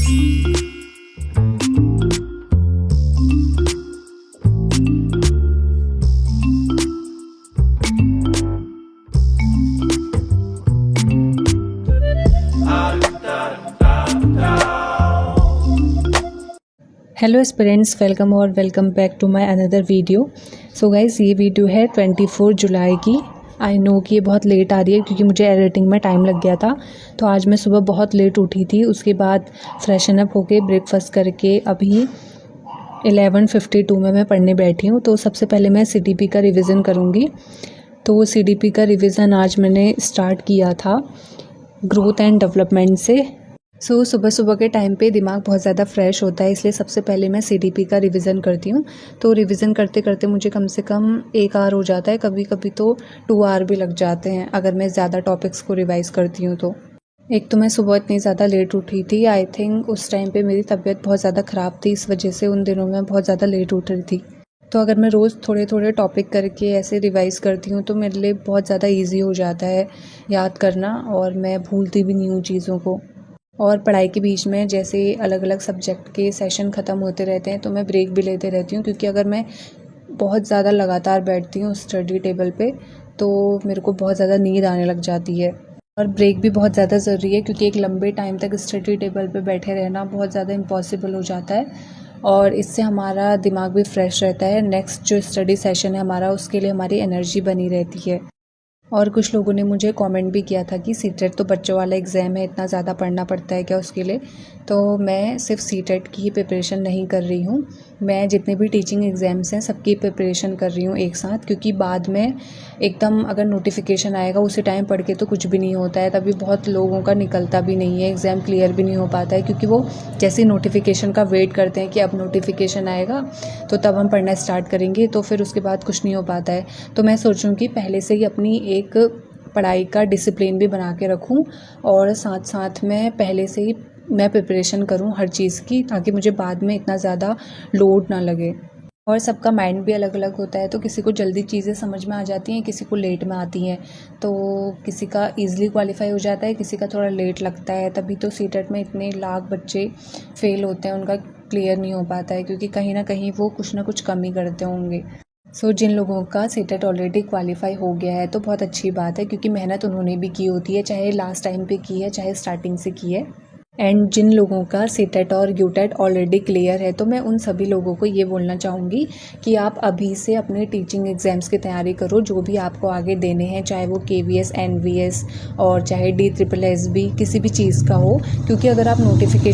Hello aspirants, welcome और welcome back to my another video. So guys, ये video है 24 जुलाई की। आई नो कि ये बहुत लेट आ रही है क्योंकि मुझे एडिटिंग में टाइम लग गया था। तो आज मैं सुबह बहुत लेट उठी थी, उसके बाद फ्रेशन अप होके ब्रेकफास्ट करके अभी 11:52 में मैं पढ़ने बैठी हूँ। तो सबसे पहले मैं CDP का रिवीजन करूँगी। तो CDP का रिवीजन आज मैंने स्टार्ट किया था ग्रोथ एंड डेवलपमेंट से। सुबह सुबह के टाइम पे दिमाग बहुत ज़्यादा फ्रेश होता है, इसलिए सबसे पहले मैं CDP का रिवीजन करती हूँ। तो रिवीजन करते करते मुझे कम से कम 1 आवर हो जाता है, कभी कभी तो 2 आवर भी लग जाते हैं अगर मैं ज़्यादा टॉपिक्स को रिवाइज़ करती हूँ तो। एक तो मैं सुबह इतनी ज़्यादा लेट उठी थी, आई थिंक उस टाइम पे मेरी तबीयत बहुत ज़्यादा ख़राब थी, इस वजह से उन दिनों में बहुत ज़्यादा लेट उठ रही थी। तो अगर मैं रोज़ थोड़े थोड़े टॉपिक करके ऐसे रिवाइज़ करती हूँ तो मेरे लिए बहुत ज़्यादा ईजी हो जाता है याद करना, और मैं भूलती भी नहीं हूँ चीज़ों को। और पढ़ाई के बीच में जैसे अलग अलग सब्जेक्ट के सेशन ख़त्म होते रहते हैं तो मैं ब्रेक भी लेते रहती हूँ, क्योंकि अगर मैं बहुत ज़्यादा लगातार बैठती हूँ स्टडी टेबल पे तो मेरे को बहुत ज़्यादा नींद आने लग जाती है। और ब्रेक भी बहुत ज़्यादा ज़रूरी है, क्योंकि एक लंबे टाइम तक स्टडी टेबल पे बैठे रहना बहुत ज़्यादा इम्पॉसिबल हो जाता है, और इससे हमारा दिमाग भी फ्रेश रहता है। नेक्स्ट जो स्टडी सेशन है हमारा, उसके लिए हमारी एनर्जी बनी रहती है। और कुछ लोगों ने मुझे कमेंट भी किया था कि सीटेट तो बच्चों वाला एग्ज़ाम है, इतना ज़्यादा पढ़ना पड़ता है क्या उसके लिए। तो मैं सिर्फ सीटेट की ही प्रिपरेशन नहीं कर रही हूँ, मैं जितने भी टीचिंग एग्ज़ाम्स हैं सबकी प्रिपरेशन कर रही हूँ एक साथ, क्योंकि बाद में एकदम अगर नोटिफिकेशन आएगा उसी टाइम पढ़ के तो कुछ भी नहीं होता है, तभी बहुत लोगों का निकलता भी नहीं है, एग्ज़ाम क्लियर भी नहीं हो पाता है, क्योंकि वो जैसे नोटिफिकेशन का वेट करते हैं कि अब नोटिफिकेशन आएगा तो तब हम पढ़ना स्टार्ट करेंगे, तो फिर उसके बाद कुछ नहीं हो पाता है। तो मैं सोचूँ कि पहले से ही अपनी एक पढ़ाई का डिसिप्लिन भी बना के रखूँ, और साथ साथ में पहले से ही मैं प्रिपरेशन करूँ हर चीज़ की, ताकि मुझे बाद में इतना ज़्यादा लोड ना लगे। और सबका माइंड भी अलग अलग होता है, तो किसी को जल्दी चीज़ें समझ में आ जाती हैं, किसी को लेट में आती हैं। तो किसी का ईज़िली क्वालिफाई हो जाता है, किसी का थोड़ा लेट लगता है। तभी तो सीटेट में इतने लाख बच्चे फेल होते हैं, उनका क्लियर नहीं हो पाता है, क्योंकि कहीं ना कहीं वो कुछ ना कुछ कमी करते होंगे। जिन लोगों का सीटेट ऑलरेडी क्वालिफाई हो गया है तो बहुत अच्छी बात है, क्योंकि मेहनत उन्होंने भी की होती है, चाहे लास्ट टाइम पे की है चाहे स्टार्टिंग से की है। एंड जिन लोगों का सीटेट और यूटेट ऑलरेडी क्लियर है, तो मैं उन सभी लोगों को ये बोलना चाहूँगी कि आप अभी से अपने टीचिंग एग्ज़ाम्स की तैयारी करो, जो भी आपको आगे देने हैं, चाहे वो KVS NVS और चाहे DSSS किसी भी चीज़ का हो, क्योंकि अगर आप नोटिफिकेशन